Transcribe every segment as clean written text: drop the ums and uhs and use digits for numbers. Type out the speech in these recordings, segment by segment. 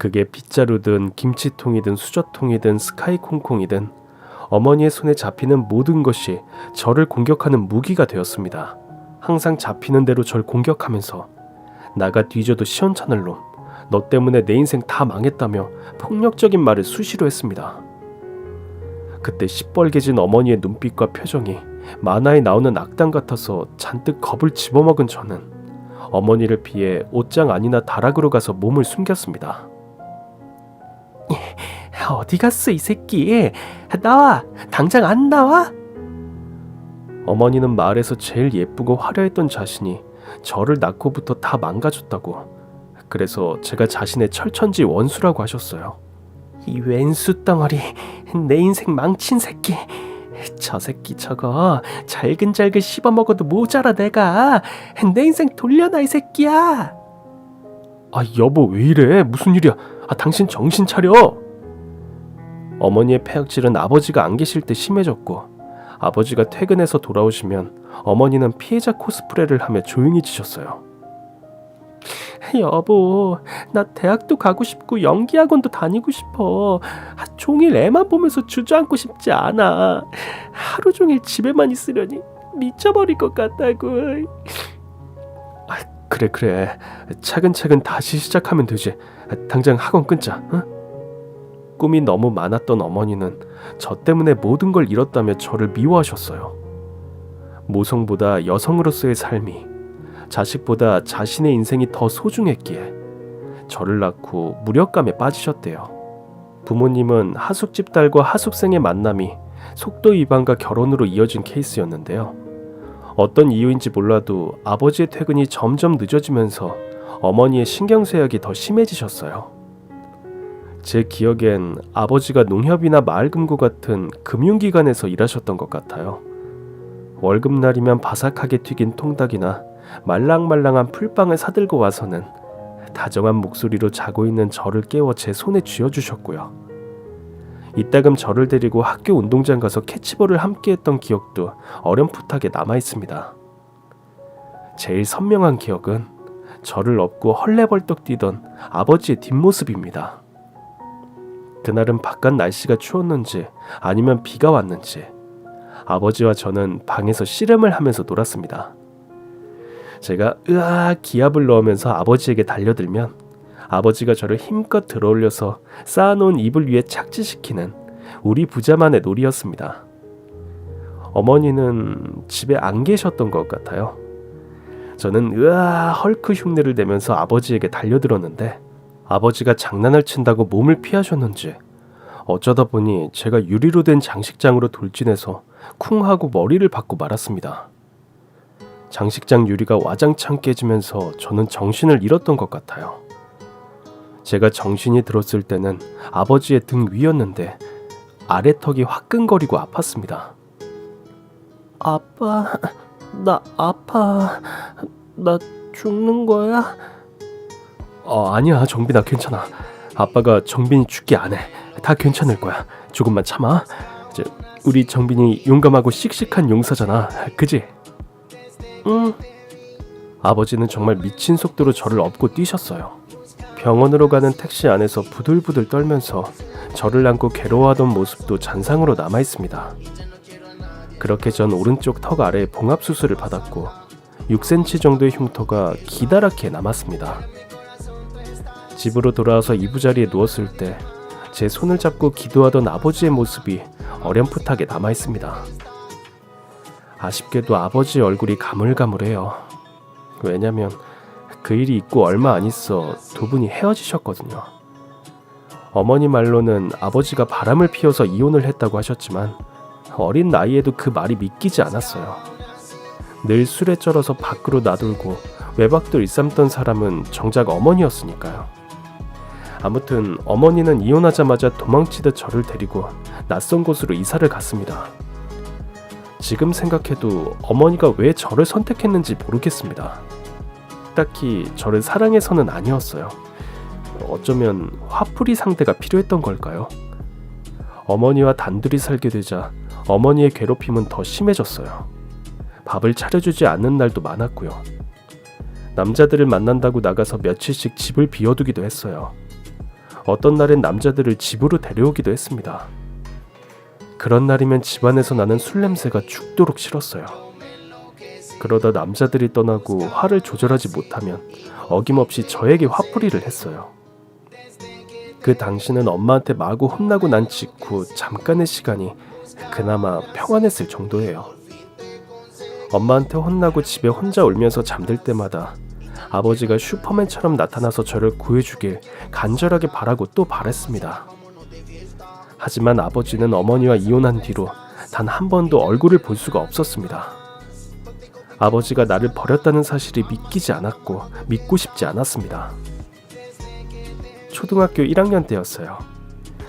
그게 빗자루든 김치통이든 수저통이든 스카이콩콩이든 어머니의 손에 잡히는 모든 것이 저를 공격하는 무기가 되었습니다. 항상 잡히는 대로 절 공격하면서 나가 뒤져도 시원찮을 놈, 너 때문에 내 인생 다 망했다며 폭력적인 말을 수시로 했습니다. 그때 시뻘개진 어머니의 눈빛과 표정이 만화에 나오는 악당 같아서 잔뜩 겁을 집어먹은 저는 어머니를 피해 옷장 안이나 다락으로 가서 몸을 숨겼습니다. 어디 갔어 이 새끼? 나와! 당장 안 나와? 어머니는 마을에서 제일 예쁘고 화려했던 자신이 저를 낳고부터 다 망가졌다고, 그래서 제가 자신의 철천지 원수라고 하셨어요. 이 왼수 덩어리, 내 인생 망친 새끼. 저 새끼 저거 잘근잘근 씹어먹어도 모자라. 내가 내 인생 돌려놔 이 새끼야. 아 여보 왜 이래? 무슨 일이야? 당신 정신 차려. 어머니의 폐악질은 아버지가 안 계실 때 심해졌고, 아버지가 퇴근해서 돌아오시면 어머니는 피해자 코스프레를 하며 조용히 지셨어요. 여보, 나 대학도 가고 싶고 연기학원도 다니고 싶어. 종일 애만 보면서 주저앉고 싶지 않아. 하루 종일 집에만 있으려니 미쳐버릴 것 같다고. 그래. 차근차근 다시 시작하면 되지. 당장 학원 끊자. 응? 꿈이 너무 많았던 어머니는 저 때문에 모든 걸 잃었다며 저를 미워하셨어요. 모성보다 여성으로서의 삶이, 자식보다 자신의 인생이 더 소중했기에 저를 낳고 무력감에 빠지셨대요. 부모님은 하숙집 딸과 하숙생의 만남이 속도 위반과 결혼으로 이어진 케이스였는데요. 어떤 이유인지 몰라도 아버지의 퇴근이 점점 늦어지면서 어머니의 신경쇠약이 더 심해지셨어요. 제 기억엔 아버지가 농협이나 마을금고 같은 금융기관에서 일하셨던 것 같아요. 월급날이면 바삭하게 튀긴 통닭이나 말랑말랑한 풀빵을 사들고 와서는 다정한 목소리로 자고 있는 저를 깨워 제 손에 쥐어주셨고요. 이따금 저를 데리고 학교 운동장 가서 캐치볼을 함께했던 기억도 어렴풋하게 남아있습니다. 제일 선명한 기억은 저를 업고 헐레벌떡 뛰던 아버지의 뒷모습입니다. 그날은 바깥 날씨가 추웠는지 아니면 비가 왔는지 아버지와 저는 방에서 씨름을 하면서 놀았습니다. 제가 으아 기합을 넣으면서 아버지에게 달려들면 아버지가 저를 힘껏 들어올려서 쌓아놓은 이불 위에 착지시키는 우리 부자만의 놀이였습니다. 어머니는 집에 안 계셨던 것 같아요. 저는 으아 헐크 흉내를 내면서 아버지에게 달려들었는데 아버지가 장난을 친다고 몸을 피하셨는지 어쩌다 보니 제가 유리로 된 장식장으로 돌진해서 쿵 하고 머리를 박고 말았습니다. 장식장 유리가 와장창 깨지면서 저는 정신을 잃었던 것 같아요. 제가 정신이 들었을 때는 아버지의 등 위였는데 아래턱이 화끈거리고 아팠습니다. 아빠, 나 아파. 나 죽는 거야? 아니야 정빈아 괜찮아. 아빠가 정빈이 죽게 안 해. 다 괜찮을 거야. 조금만 참아. 우리 정빈이 용감하고 씩씩한 용사잖아. 그지? 응. 아버지는 정말 미친 속도로 저를 업고 뛰셨어요. 병원으로 가는 택시 안에서 부들부들 떨면서 저를 안고 괴로워하던 모습도 잔상으로 남아있습니다. 그렇게 전 오른쪽 턱 아래에 봉합수술을 받았고 6cm 정도의 흉터가 기다랗게 남았습니다. 집으로 돌아와서 이부자리에 누웠을 때 제 손을 잡고 기도하던 아버지의 모습이 어렴풋하게 남아있습니다. 아쉽게도 아버지의 얼굴이 가물가물해요. 왜냐면 그 일이 있고 얼마 안 있어 두 분이 헤어지셨거든요. 어머니 말로는 아버지가 바람을 피워서 이혼을 했다고 하셨지만 어린 나이에도 그 말이 믿기지 않았어요. 늘 술에 쩔어서 밖으로 나돌고 외박도 일삼던 사람은 정작 어머니였으니까요. 아무튼 어머니는 이혼하자마자 도망치듯 저를 데리고 낯선 곳으로 이사를 갔습니다. 지금 생각해도 어머니가 왜 저를 선택했는지 모르겠습니다. 딱히 저를 사랑해서는 아니었어요. 어쩌면 화풀이 상대가 필요했던 걸까요? 어머니와 단둘이 살게 되자 어머니의 괴롭힘은 더 심해졌어요. 밥을 차려주지 않는 날도 많았고요. 남자들을 만난다고 나가서 며칠씩 집을 비워두기도 했어요. 어떤 날엔 남자들을 집으로 데려오기도 했습니다. 그런 날이면 집안에서 나는 술 냄새가 죽도록 싫었어요. 그러다 남자들이 떠나고 화를 조절하지 못하면 어김없이 저에게 화풀이를 했어요. 그 당시는 엄마한테 마구 혼나고 난 직후 잠깐의 시간이 그나마 평안했을 정도예요. 엄마한테 혼나고 집에 혼자 울면서 잠들 때마다 아버지가 슈퍼맨처럼 나타나서 저를 구해주길 간절하게 바라고 또 바랬습니다. 하지만 아버지는 어머니와 이혼한 뒤로 단 한 번도 얼굴을 볼 수가 없었습니다. 아버지가 나를 버렸다는 사실이 믿기지 않았고 믿고 싶지 않았습니다. 초등학교 1학년 때였어요.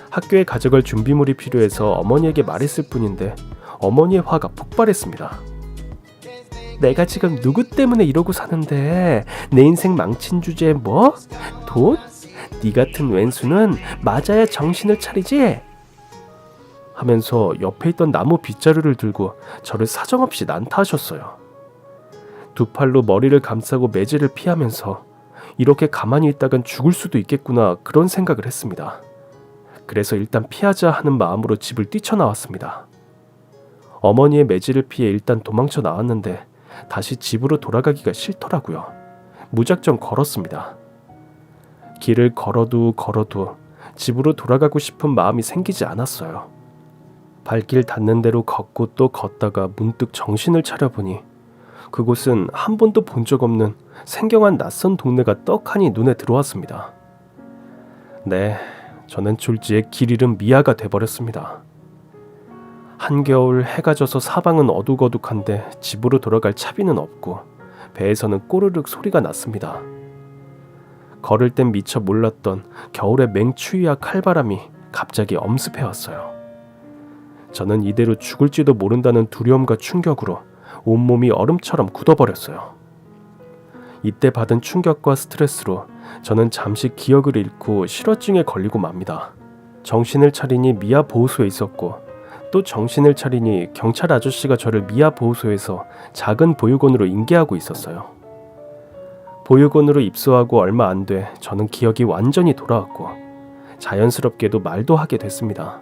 학교에 가져갈 준비물이 필요해서 어머니에게 말했을 뿐인데 어머니의 화가 폭발했습니다. 내가 지금 누구 때문에 이러고 사는데 내 인생 망친 주제에 뭐? 돈? 네 같은 왼수는 맞아야 정신을 차리지? 하면서 옆에 있던 나무 빗자루를 들고 저를 사정없이 난타하셨어요. 두 팔로 머리를 감싸고 매질을 피하면서 이렇게 가만히 있다간 죽을 수도 있겠구나 그런 생각을 했습니다. 그래서 일단 피하자 하는 마음으로 집을 뛰쳐나왔습니다. 어머니의 매질을 피해 일단 도망쳐 나왔는데 다시 집으로 돌아가기가 싫더라고요. 무작정 걸었습니다. 길을 걸어도 집으로 돌아가고 싶은 마음이 생기지 않았어요. 발길 닿는 대로 걷고 또 걷다가 문득 정신을 차려보니 그곳은 한 번도 본 적 없는 생경한 낯선 동네가 떡하니 눈에 들어왔습니다. 네, 저는 졸지에 길 잃은 미아가 돼버렸습니다. 한겨울 해가 져서 사방은 어둑어둑한데 집으로 돌아갈 차비는 없고 배에서는 꼬르륵 소리가 났습니다. 걸을 땐 미처 몰랐던 겨울의 맹추위와 칼바람이 갑자기 엄습해왔어요. 저는 이대로 죽을지도 모른다는 두려움과 충격으로 온몸이 얼음처럼 굳어버렸어요. 이때 받은 충격과 스트레스로 저는 잠시 기억을 잃고 실어증에 걸리고 맙니다. 정신을 차리니 미아 보호소에 있었고 또 정신을 차리니 경찰 아저씨가 저를 미아 보호소에서 작은 보육원으로 인계하고 있었어요. 보육원으로 입소하고 얼마 안 돼 저는 기억이 완전히 돌아왔고 자연스럽게도 말도 하게 됐습니다.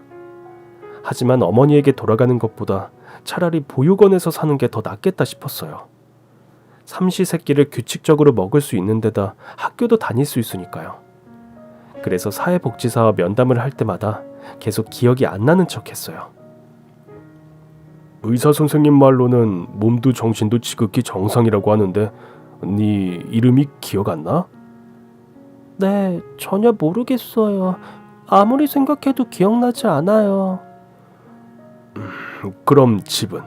하지만 어머니에게 돌아가는 것보다 차라리 보육원에서 사는 게 더 낫겠다 싶었어요. 삼시세끼를 규칙적으로 먹을 수 있는 데다 학교도 다닐 수 있으니까요. 그래서 사회복지사와 면담을 할 때마다 계속 기억이 안 나는 척했어요. 의사 선생님 말로는 몸도 정신도 지극히 정상이라고 하는데 네 이름이 기억 안 나? 네, 전혀 모르겠어요. 아무리 생각해도 기억나지 않아요. 그럼 집은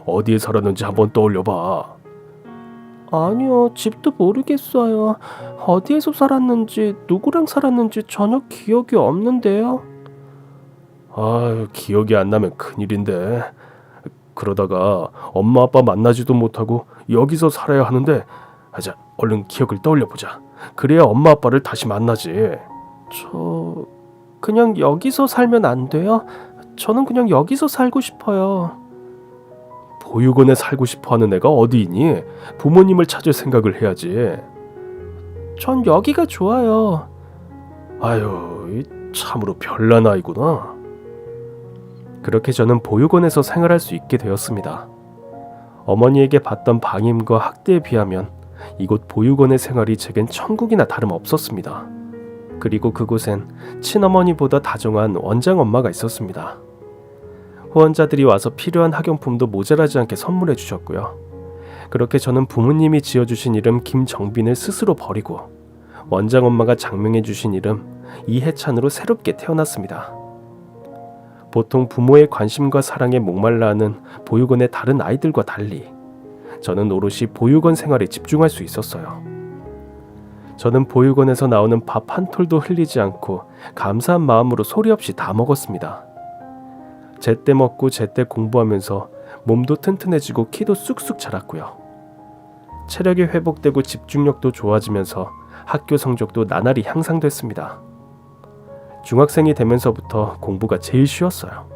어디에 살았는지 한번 떠올려봐. 아니요, 집도 모르겠어요. 어디에서 살았는지 누구랑 살았는지 전혀 기억이 없는데요. 아유, 기억이 안 나면 큰일인데. 그러다가 엄마 아빠 만나지도 못하고 여기서 살아야 하는데 자, 얼른 기억을 떠올려보자. 그래야 엄마 아빠를 다시 만나지. 저 그냥 여기서 살면 안 돼요? 저는 그냥 여기서 살고 싶어요. 보육원에 살고 싶어하는 애가 어디 있니? 부모님을 찾을 생각을 해야지. 전 여기가 좋아요. 아유, 참으로 별난 아이구나. 그렇게 저는 보육원에서 생활할 수 있게 되었습니다. 어머니에게 받던 방임과 학대에 비하면 이곳 보육원의 생활이 제겐 천국이나 다름없었습니다. 그리고 그곳엔 친어머니보다 다정한 원장엄마가 있었습니다. 후원자들이 와서 필요한 학용품도 모자라지 않게 선물해 주셨고요. 그렇게 저는 부모님이 지어주신 이름 김정빈을 스스로 버리고 원장엄마가 장명해 주신 이름 이해찬으로 새롭게 태어났습니다. 보통 부모의 관심과 사랑에 목말라하는 보육원의 다른 아이들과 달리 저는 오롯이 보육원 생활에 집중할 수 있었어요. 저는 보육원에서 나오는 밥 한 톨도 흘리지 않고 감사한 마음으로 소리 없이 다 먹었습니다. 제때 먹고 제때 공부하면서 몸도 튼튼해지고 키도 쑥쑥 자랐고요. 체력이 회복되고 집중력도 좋아지면서 학교 성적도 나날이 향상됐습니다. 중학생이 되면서부터 공부가 제일 쉬웠어요.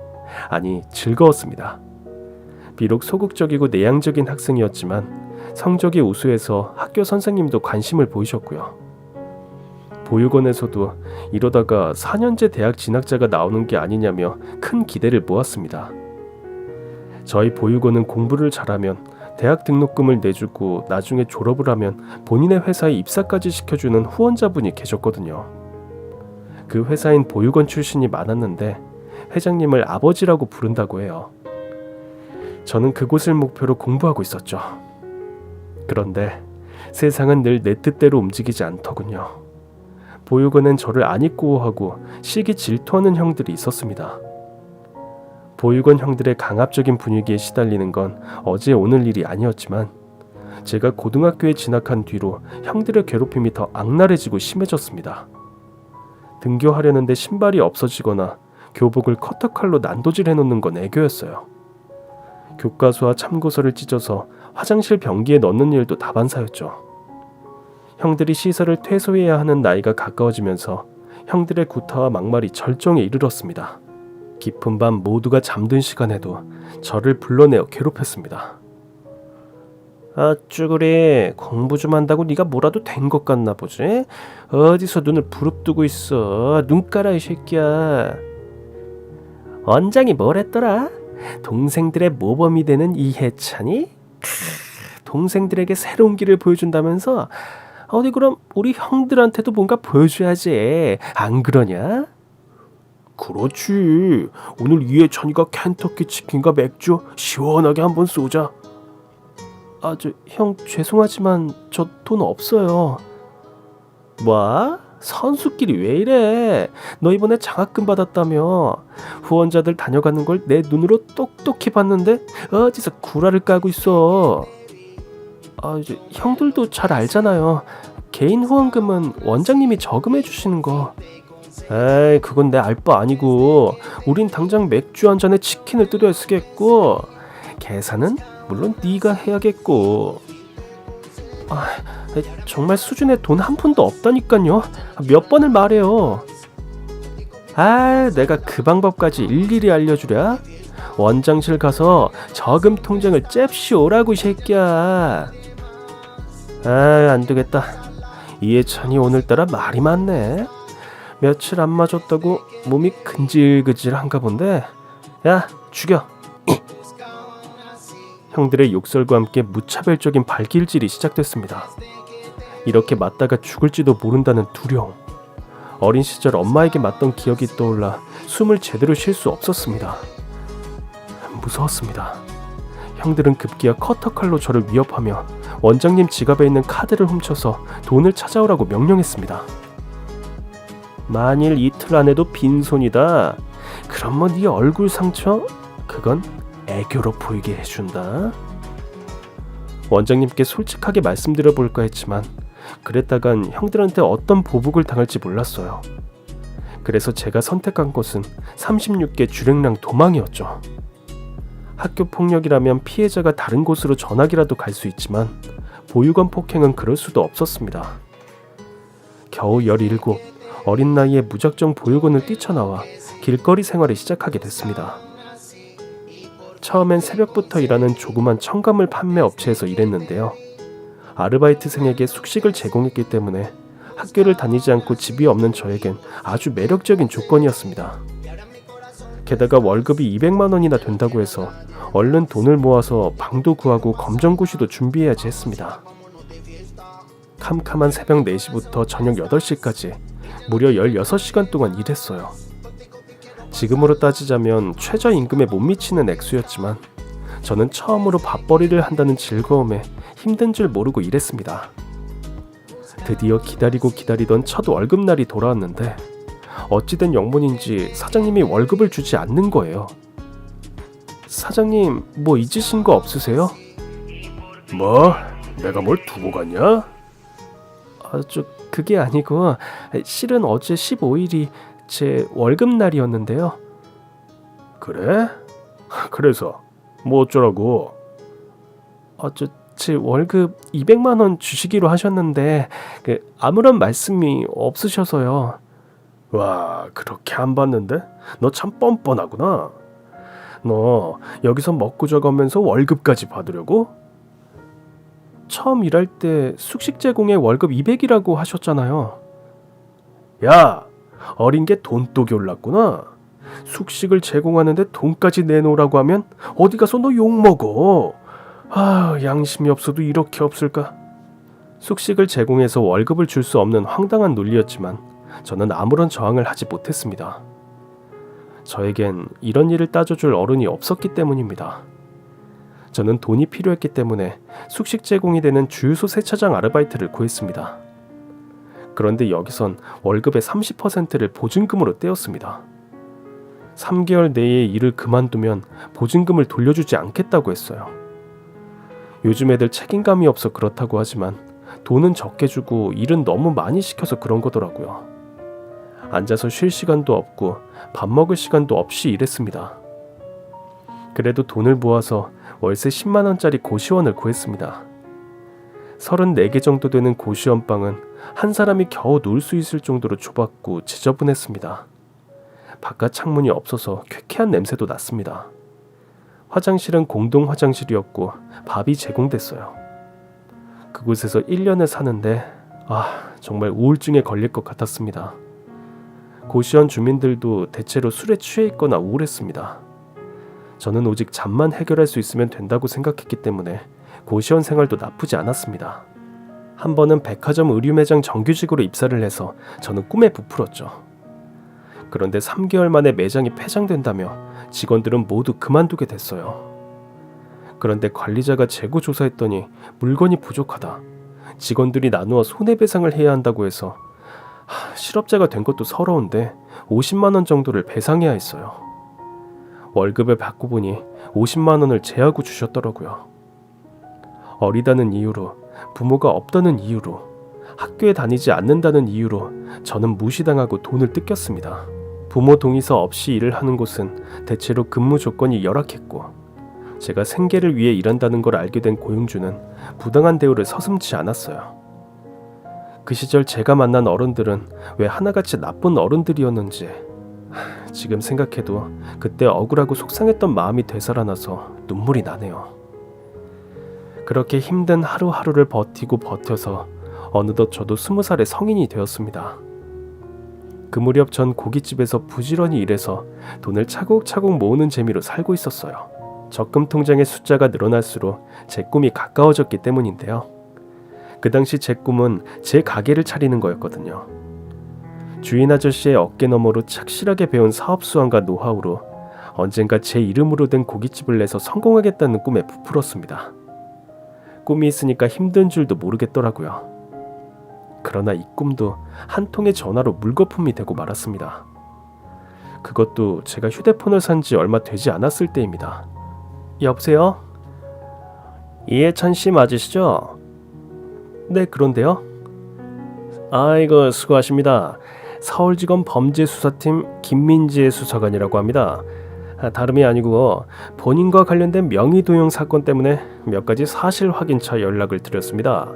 아니, 즐거웠습니다. 비록 소극적이고 내향적인 학생이었지만 성적이 우수해서 학교 선생님도 관심을 보이셨고요. 보육원에서도 이러다가 4년제 대학 진학자가 나오는 게 아니냐며 큰 기대를 모았습니다. 저희 보육원은 공부를 잘하면 대학 등록금을 내주고 나중에 졸업을 하면 본인의 회사에 입사까지 시켜주는 후원자분이 계셨거든요. 그 회사인 보육원 출신이 많았는데 회장님을 아버지라고 부른다고 해요. 저는 그곳을 목표로 공부하고 있었죠. 그런데 세상은 늘 내 뜻대로 움직이지 않더군요. 보육원엔 저를 안 입고하고 시기 질투하는 형들이 있었습니다. 보육원 형들의 강압적인 분위기에 시달리는 건 어제 오늘 일이 아니었지만 제가 고등학교에 진학한 뒤로 형들의 괴롭힘이 더 악랄해지고 심해졌습니다. 등교하려는데 신발이 없어지거나 교복을 커터칼로 난도질해놓는 건 애교였어요. 교과서와 참고서를 찢어서 화장실 변기에 넣는 일도 다반사였죠. 형들이 시설을 퇴소해야 하는 나이가 가까워지면서 형들의 구타와 막말이 절정에 이르렀습니다. 깊은 밤 모두가 잠든 시간에도 저를 불러내어 괴롭혔습니다. 아, 쭈그리 공부 좀 한다고 네가 뭐라도 된 것 같나 보지? 어디서 눈을 부릅뜨고 있어. 눈 깔아 이 새끼야. 원장이 뭘 했더라? 동생들의 모범이 되는 이해찬이? 동생들에게 새로운 길을 보여준다면서? 어디 그럼 우리 형들한테도 뭔가 보여줘야지. 안 그러냐? 그렇지. 오늘 이해찬이가 켄터키 치킨과 맥주 시원하게 한번 쏘자. 아, 형 죄송하지만 저 돈 없어요. 뭐? 선수끼리 왜 이래? 너 이번에 장학금 받았다며. 후원자들 다녀가는 걸 내 눈으로 똑똑히 봤는데 어디서 구라를 까고 있어. 아, 형들도 잘 알잖아요. 개인 후원금은 원장님이 저금해 주시는 거. 에이, 그건 내 알 바 아니고 우린 당장 맥주 한 잔에 치킨을 뜯어야 쓰겠고 계산은 물론 네가 해야겠고. 아, 정말 수준에 돈 한 푼도 없다니까요. 몇 번을 말해요. 아, 내가 그 방법까지 일일이 알려주랴? 원장실 가서 저금 통장을 잽시 오라고 이 새끼야. 아, 안되겠다. 이해찬이 오늘따라 말이 많네. 며칠 안 맞았다고 몸이 근질근질한가 본데. 야, 죽여. 형들의 욕설과 함께 무차별적인 발길질이 시작됐습니다. 이렇게 맞다가 죽을지도 모른다는 두려움. 어린 시절 엄마에게 맞던 기억이 떠올라 숨을 제대로 쉴 수 없었습니다. 무서웠습니다. 형들은 급기야 커터칼로 저를 위협하며 원장님 지갑에 있는 카드를 훔쳐서 돈을 찾아오라고 명령했습니다. 만일 이틀 안에도 빈손이다. 그럼 뭐 네 얼굴 상처? 그건 애교로 보이게 해준다. 원장님께 솔직하게 말씀드려볼까 했지만 그랬다간 형들한테 어떤 보복을 당할지 몰랐어요. 그래서 제가 선택한 곳은 36개 주랭랑 도망이었죠. 학교 폭력이라면 피해자가 다른 곳으로 전학이라도 갈 수 있지만 보육원 폭행은 그럴 수도 없었습니다. 겨우 17, 어린 나이에 무작정 보육원을 뛰쳐나와 길거리 생활을 시작하게 됐습니다. 처음엔 새벽부터 일하는 조그만 첨가물 판매 업체에서 일했는데요. 아르바이트생에게 숙식을 제공했기 때문에 학교를 다니지 않고 집이 없는 저에겐 아주 매력적인 조건이었습니다. 게다가 월급이 200만 원이나 된다고 해서 얼른 돈을 모아서 방도 구하고 검정고시도 준비해야지 했습니다. 캄캄한 새벽 4시부터 저녁 8시까지 무려 16시간 동안 일했어요. 지금으로 따지자면 최저임금에 못 미치는 액수였지만 저는 처음으로 밥벌이를 한다는 즐거움에 힘든 줄 모르고 일했습니다. 드디어 기다리고 기다리던 첫 월급날이 돌아왔는데 어찌된 영문인지 사장님이 월급을 주지 않는 거예요. 사장님, 뭐 잊으신 거 없으세요? 뭐? 내가 뭘 두고 갔냐? 아, 그게 아니고 실은 어제 15일이 제 월급날이었는데요. 그래? 그래서 뭐 어쩌라고? 제 월급 200만 원 주시기로 하셨는데 아무런 말씀이 없으셔서요. 와, 그렇게 안 받는데? 너 참 뻔뻔하구나. 너 여기서 먹고 저가면서 월급까지 받으려고? 처음 일할 때 숙식 제공에 월급 200이라고 하셨잖아요. 야, 어린 게 돈독이 올랐구나. 숙식을 제공하는데 돈까지 내놓으라고 하면 어디 가서 너 욕먹어. 아, 양심이 없어도 이렇게 없을까? 숙식을 제공해서 월급을 줄 수 없는 황당한 논리였지만 저는 아무런 저항을 하지 못했습니다. 저에겐 이런 일을 따져줄 어른이 없었기 때문입니다. 저는 돈이 필요했기 때문에 숙식 제공이 되는 주유소 세차장 아르바이트를 구했습니다. 그런데 여기선 월급의 30%를 보증금으로 떼었습니다. 3개월 내에 일을 그만두면 보증금을 돌려주지 않겠다고 했어요. 요즘 애들 책임감이 없어 그렇다고 하지만 돈은 적게 주고 일은 너무 많이 시켜서 그런 거더라고요. 앉아서 쉴 시간도 없고 밥 먹을 시간도 없이 일했습니다. 그래도 돈을 모아서 월세 10만 원짜리 고시원을 구했습니다. 34개 정도 되는 고시원방은 한 사람이 겨우 누울 수 있을 정도로 좁았고 지저분했습니다. 바깥 창문이 없어서 쾌쾌한 냄새도 났습니다. 화장실은 공동 화장실이었고 밥이 제공됐어요. 그곳에서 1년을 사는데 정말 우울증에 걸릴 것 같았습니다. 고시원 주민들도 대체로 술에 취해 있거나 우울했습니다. 저는 오직 잠만 해결할 수 있으면 된다고 생각했기 때문에 고시원 생활도 나쁘지 않았습니다. 한 번은 백화점 의류 매장 정규직으로 입사를 해서 저는 꿈에 부풀었죠. 그런데 3개월 만에 매장이 폐장된다며 직원들은 모두 그만두게 됐어요. 그런데 관리자가 재고 조사했더니 물건이 부족하다. 직원들이 나누어 손해배상을 해야 한다고 해서 실업자가 된 것도 서러운데 50만 원 정도를 배상해야 했어요. 월급을 받고 보니 50만 원을 제하고 주셨더라고요. 어리다는 이유로, 부모가 없다는 이유로, 학교에 다니지 않는다는 이유로 저는 무시당하고 돈을 뜯겼습니다. 부모 동의서 없이 일을 하는 곳은 대체로 근무 조건이 열악했고 제가 생계를 위해 일한다는 걸 알게 된 고용주는 부당한 대우를 서슴지 않았어요. 그 시절 제가 만난 어른들은 왜 하나같이 나쁜 어른들이었는지 지금 생각해도 그때 억울하고 속상했던 마음이 되살아나서 눈물이 나네요. 그렇게 힘든 하루하루를 버티고 버텨서 어느덧 저도 20살의 성인이 되었습니다. 그 무렵 전 고깃집에서 부지런히 일해서 돈을 차곡차곡 모으는 재미로 살고 있었어요. 적금 통장의 숫자가 늘어날수록 제 꿈이 가까워졌기 때문인데요. 그 당시 제 꿈은 제 가게를 차리는 거였거든요. 주인 아저씨의 어깨 너머로 착실하게 배운 사업 수완과 노하우로 언젠가 제 이름으로 된 고깃집을 내서 성공하겠다는 꿈에 부풀었습니다. 꿈이 있으니까 힘든 줄도 모르겠더라고요. 그러나 이 꿈도 한 통의 전화로 물거품이 되고 말았습니다. 그것도 제가 휴대폰을 산 지 얼마 되지 않았을 때입니다. 여보세요? 이해찬 씨 맞으시죠? 네, 그런데요. 아이고, 수고하십니다. 서울지검 범죄수사팀 김민재 수사관이라고 합니다. 다름이 아니고 본인과 관련된 명의도용 사건 때문에 몇 가지 사실 확인차 연락을 드렸습니다.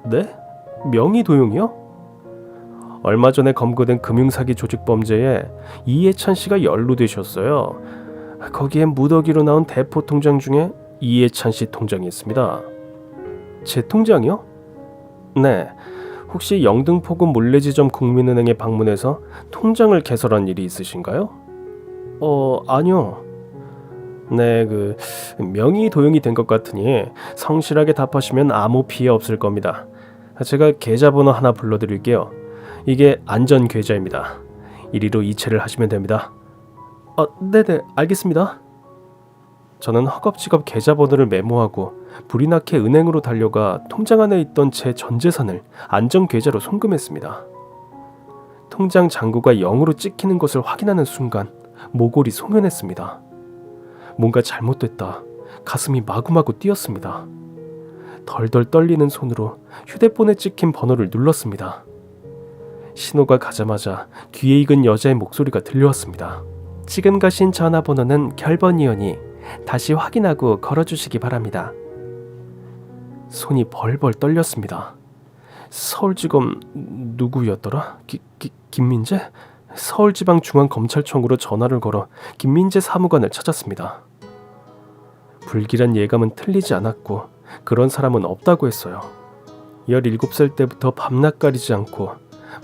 네? 명의도용이요? 얼마 전에 검거된 금융사기 조직범죄에 이해찬 씨가 연루되셨어요. 거기에 무더기로 나온 대포 통장 중에 이해찬 씨 통장이 있습니다. 제 통장이요? 네. 혹시 영등포구 물레지점 국민은행에 방문해서 통장을 개설한 일이 있으신가요? 아니요. 네, 명의 도용이 된 것 같으니 성실하게 답하시면 아무 피해 없을 겁니다. 제가 계좌번호 하나 불러드릴게요. 이게 안전계좌입니다. 이리로 이체를 하시면 됩니다. 네네, 알겠습니다. 저는 허겁지겁 계좌번호를 메모하고 불이 나게 은행으로 달려가 통장 안에 있던 제 전 재산을 안전계좌로 송금했습니다. 통장 잔고가 0으로 찍히는 것을 확인하는 순간 모골이 송연했습니다. 뭔가 잘못됐다. 가슴이 마구마구 뛰었습니다. 덜덜 떨리는 손으로 휴대폰에 찍힌 번호를 눌렀습니다. 신호가 가자마자 귀에 익은 여자의 목소리가 들려왔습니다. 지금 가신 전화번호는 결번이오니 다시 확인하고 걸어주시기 바랍니다. 손이 벌벌 떨렸습니다. 서울지검 누구였더라? 김민재? 서울지방중앙검찰청으로 전화를 걸어 김민재 사무관을 찾았습니다. 불길한 예감은 틀리지 않았고 그런 사람은 없다고 했어요. 17살 때부터 밤낮 가리지 않고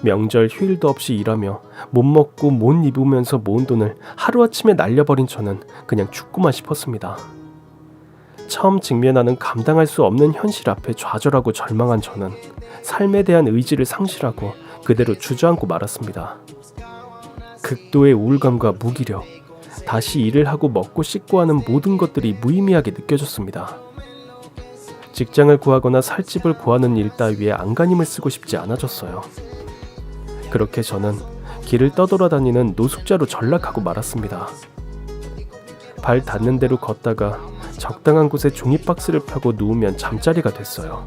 명절 휴일도 없이 일하며 못 먹고 못 입으면서 모은 돈을 하루아침에 날려버린 저는 그냥 죽고만 싶었습니다. 처음 직면하는 감당할 수 없는 현실 앞에 좌절하고 절망한 저는 삶에 대한 의지를 상실하고 그대로 주저앉고 말았습니다. 극도의 우울감과 무기력, 다시 일을 하고 먹고 씻고 하는 모든 것들이 무의미하게 느껴졌습니다. 직장을 구하거나 살 집을 구하는 일 따위에 안간힘을 쓰고 싶지 않아졌어요. 그렇게 저는 길을 떠돌아다니는 노숙자로 전락하고 말았습니다. 발 닿는 대로 걷다가 적당한 곳에 종이박스를 펴고 누우면 잠자리가 됐어요.